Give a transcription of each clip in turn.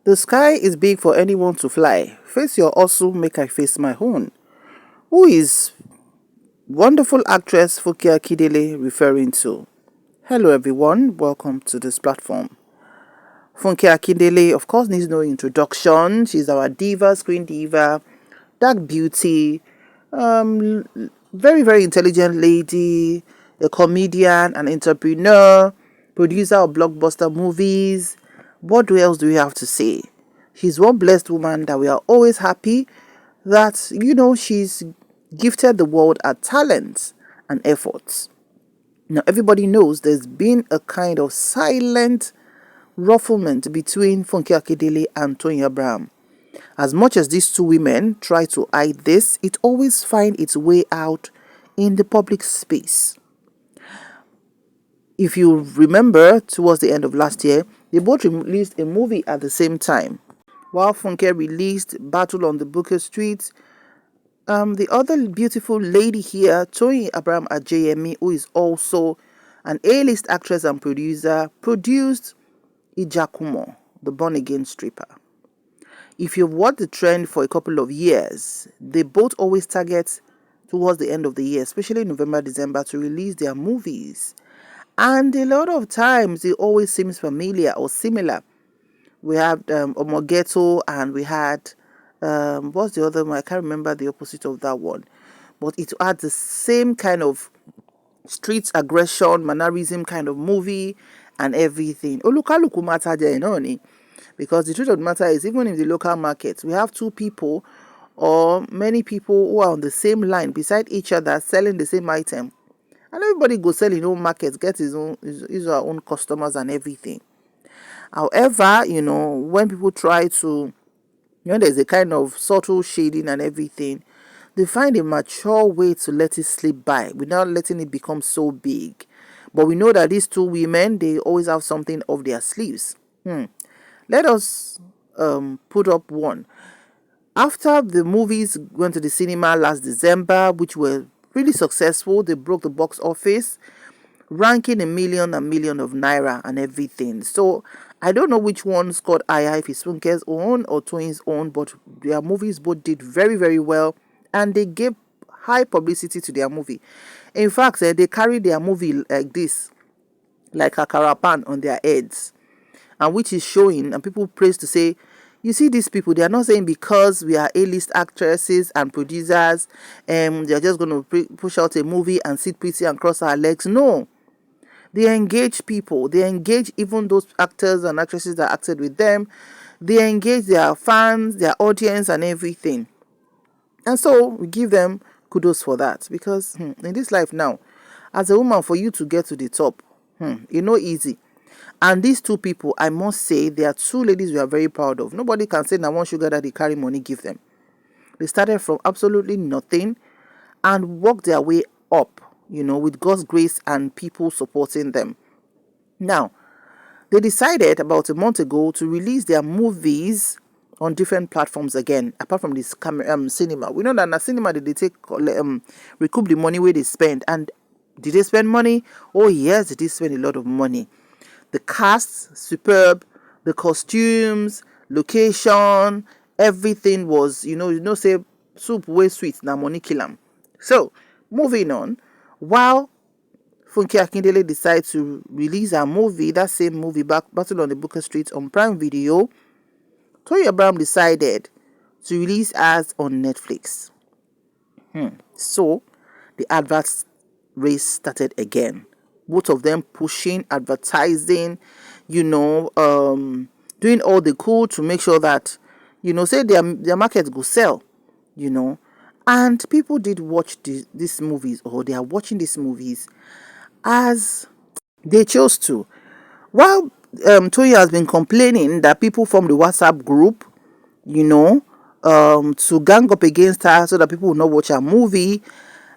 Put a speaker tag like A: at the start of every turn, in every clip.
A: The sky is big for anyone to fly. Face your hustle, make I face my own. Who is wonderful actress Funke Akindele referring to? Hello everyone, welcome to this platform. Funke Akindele, of course, needs no introduction. She's our diva, screen diva, dark beauty, very, very intelligent lady, a comedian, an entrepreneur, producer of blockbuster movies. What else do we have to say? She's one blessed woman that we are always happy that, she's gifted the world her talents and efforts. Now, everybody knows there's been a kind of silent rufflement between Funke Akindele and Toyin. As much as these two women try to hide this, it always finds its way out in the public space. If you remember, towards the end of last year, they both released a movie at the same time. While Funke released Battle on the Booker Street, the other beautiful lady here, Toyin Ajayemi, who is also an A-list actress and producer, produced Ijakumo, the born-again stripper. If you've watched the trend for a couple of years, they both always target towards the end of the year, especially November, December, to release their movies. And a lot of times, it always seems familiar or similar. We have Omogeto, and we had, what's the other one? I can't remember the opposite of that one. But it had the same kind of street aggression, mannerism kind of movie and everything. Olukaluku matter there, because the truth of the matter is, even in the local market, we have two people or many people who are on the same line beside each other selling the same item. And everybody go sell his own market, get his or her own customers and everything. However, when people try to, there's a kind of subtle shading and everything, they find a mature way to let it slip by without letting it become so big. But we know that these two women, they always have something up their sleeves. Let us put up one. After the movies went to the cinema last December, which were really successful, they broke the box office, ranking a million of naira and everything. So I don't know which one scored higher, if it's Funke's own or Toyin's own, but their movies both did very, very well, and they gave high publicity to their movie. In fact, they carried their movie like this, like a carapan on their heads, and which is showing, and people praise to say, you see, these people, they are not saying because we are A-list actresses and producers, they're just going to push out a movie and sit pretty and cross our legs. No. They engage people. They engage even those actors and actresses that acted with them. They engage their fans, their audience and everything. And so we give them kudos for that, because in this life now, as a woman, for you to get to the top, it's not easy. And these two people, I must say, they are two ladies we are very proud of. Nobody can say, now one sugar that they carry money, give them. They started from absolutely nothing and worked their way up, with God's grace and people supporting them. Now, they decided about a month ago to release their movies on different platforms again, apart from this cinema. We know that in a cinema, they take recoup the money where they spend. And did they spend money? Oh yes, they did spend a lot of money. The cast, superb. The costumes, location, everything was, say, soup way sweet, na money kill 'em. So, moving on. While Funke Akindele decided to release her movie, that same movie, Battle on the Booker Street, on Prime Video, Toyin decided to release as on Netflix. So, the advert race started again. Both of them pushing, advertising, doing all they could to make sure that, say their market go sell, And people did watch these movies, or they are watching these movies as they chose to. While Toyin has been complaining that people from the WhatsApp group, to gang up against her so that people will not watch her movie,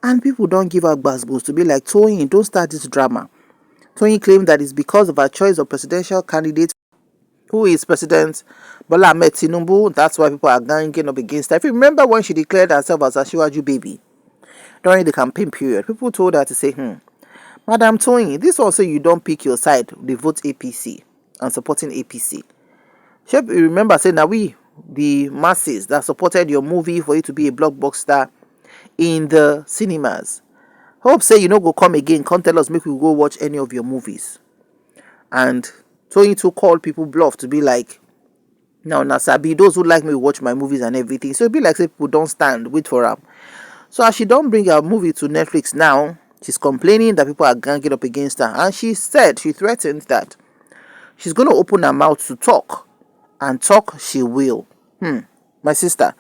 A: and people don't give her gbasgbos to be like, Toyin, don't start this drama. Toyin claimed that it's because of her choice of presidential candidate, who is President Bola Ahmed Tinubu. That's why people are ganging up against her. If you remember when she declared herself as a Shiwaju baby during the campaign period, people told her to say, Madam Toyin, this also you don't pick your side, they vote APC and supporting APC. You remember saying that we, the masses that supported your movie for it to be a blockbuster in the cinemas. Hope say you no go come again, can't tell us make we go watch any of your movies. And Toyin to call people bluff to be like, now Nasabi, those who like me watch my movies and everything. So it be like say people don't stand, wait for them. So as she don't bring her movie to Netflix now, she's complaining that people are ganging up against her. And she threatened that she's going to open her mouth to talk. And talk she will. My sister,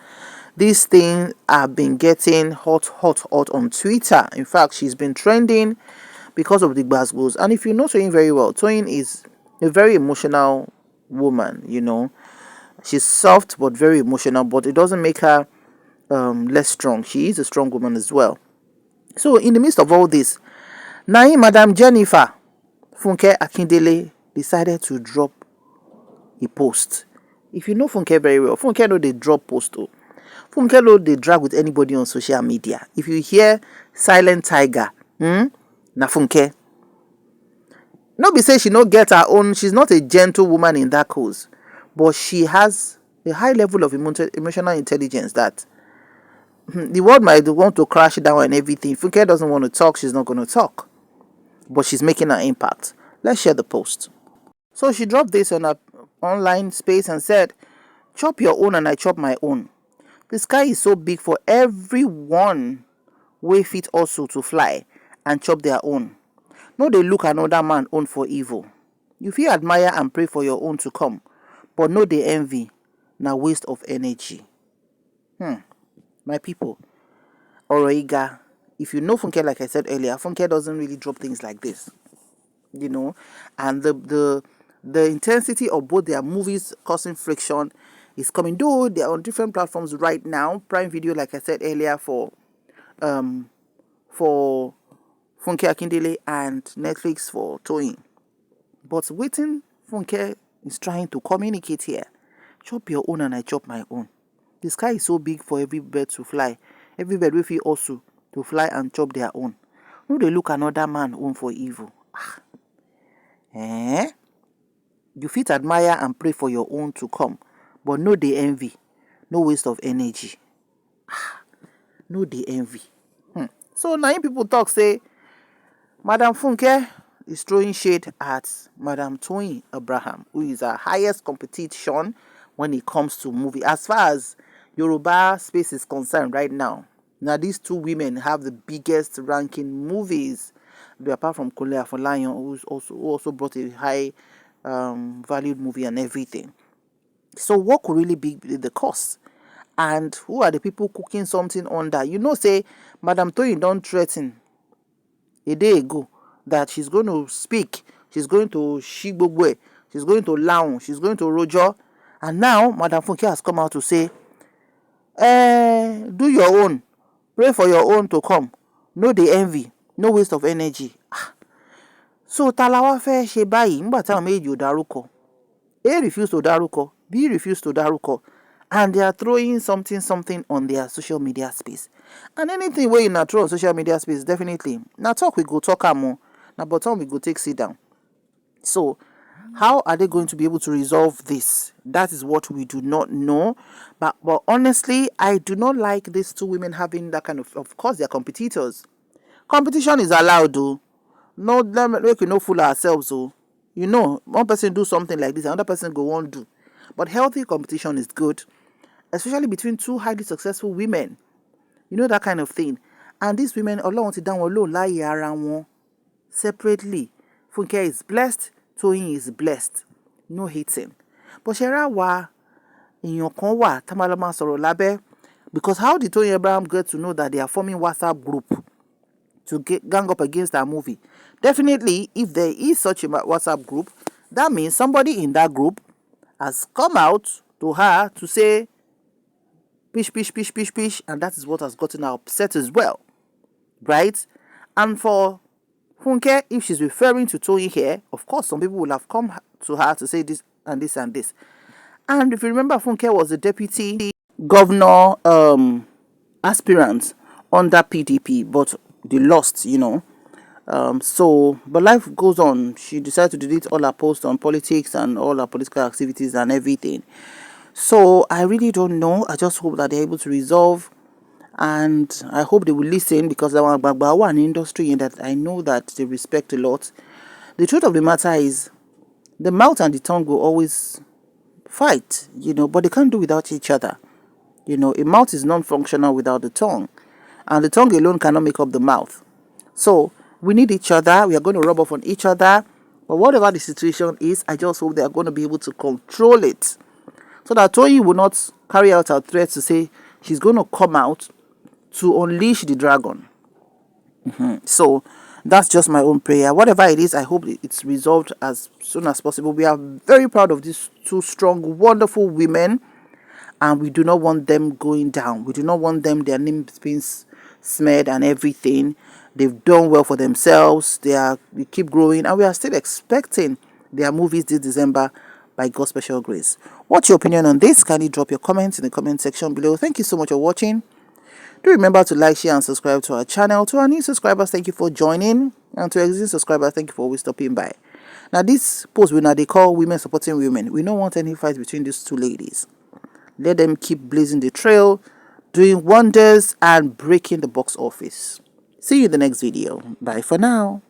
A: these things have been getting hot on Twitter. In fact, she's been trending because of the Glasgows. And if you know Toyin very well, Toyin is a very emotional woman, you know. She's soft but very emotional, but it doesn't make her less strong. She is a strong woman as well. So in the midst of all this, now Madam Jennifer Funke Akindele decided to drop a post. If you know Funke very well, Funke know they drop post. Funke know they drag with anybody on social media. If you hear Silent Tiger, na Funke. No be say she no get her own. She's not a gentle woman in that cause, but she has a high level of emotional intelligence that the world might want to crash down and everything. If Funke doesn't want to talk, she's not going to talk, but she's making an impact. Let's share the post. So she dropped this on her online space and said, "Chop your own and I chop my own. The sky is so big for everyone wey fit also to fly and chop their own. No dey look another man own for evil. You fit admire and pray for your own to come, but no dey envy, na waste of energy." My people, Oroiga, if you know Funke, like I said earlier, Funke doesn't really drop things like this, you know, and the intensity of both their movies causing friction is coming. Though they are on different platforms right now. Prime Video, like I said earlier, for Funke Akindele, and Netflix for Toyin. But waiting, Funke is trying to communicate here. Chop your own and I chop my own. The sky is so big for every bird to fly. Every bird will feel also to fly and chop their own. No, they look another man own for evil. You fit admire and pray for your own to come, but no dey envy, no waste of energy. No dey envy. So now people talk say Madam Funke is throwing shade at Madam Toyin Abraham, who is her highest competition when it comes to movie. As far as Yoruba space is concerned right now, these two women have the biggest ranking movies, apart from Kole Afolayan, who also brought a high valued movie and everything. So what could really be the cost? And who are the people cooking something under? You know, say Madam Toyin don't threaten a day ago that she's going to speak, she's going to Shigbogwe, she's going to Laon, she's going to Rojo, and now Madam Funke has come out to say, do your own, pray for your own to come, no dey envy, no waste of energy. So talawa fẹ́ ṣe báyìí nígbà táwọn méjì ò dárúkọ. A refused to dárúkọ, B refused to dárúkọ, and they are throwing something on their social media space. And anything where you throw on social media space, definitely now talk we go talk more. Now bottom we go take sit down. So how are they going to be able to resolve this? That is what we do not know. But honestly, I do not like these two women having that kind of course, they're competitors. Competition is allowed, though. No, make we no fool ourselves, though. You know, one person do something like this, another person go on do. But healthy competition is good, especially between two highly successful women. You know, that kind of thing. And these women, Allah wants it down alone, lie around separately. Funke is blessed, Toyin is blessed. No hating. But Shera wa èèyàn kan wà tá máa lọ máa sọ̀rọ̀ lábẹ́, because how did Toyin Abraham get to know that they are forming WhatsApp group to gang up against our movie? Definitely, if there is such a WhatsApp group, that means somebody in that group has come out to her to say pish, and that is what has gotten her upset as well, right? And for Funke, if she's referring to Toyin here, of course, some people will have come to her to say this and this and this. And if you remember, Funke was the deputy governor aspirant under PDP, but they lost, you know. But life goes on. She decided to delete all her posts on politics and all her political activities and everything. So I really don't know. I just hope that they're able to resolve, and I hope they will listen, because there are one industry in that I know that they respect a lot. The truth of the matter is, the mouth and the tongue will always fight, but they can't do without each other. A mouth is non-functional without the tongue, and the tongue alone cannot make up the mouth. So we need each other. We are going to rub off on each other. But whatever the situation is, I just hope they are going to be able to control it, so that Toyin will not carry out her threat to say she's going to come out to unleash the dragon. So that's just my own prayer. Whatever it is, I hope it's resolved as soon as possible. We are very proud of these two strong, wonderful women, and we do not want them going down. We do not want their names being smeared and everything. They've done well for themselves. We keep growing, and we are still expecting their movies this December by God's special grace. What's your opinion on this? Kindly drop your comments in the comment section below. Thank you so much for watching. Do remember to like, share, and subscribe to our channel. To our new subscribers, thank you for joining. And to existing subscribers, thank you for always stopping by. Now, this post they call women supporting women. We don't want any fight between these two ladies. Let them keep blazing the trail, doing wonders, and breaking the box office. See you in the next video. Bye for now.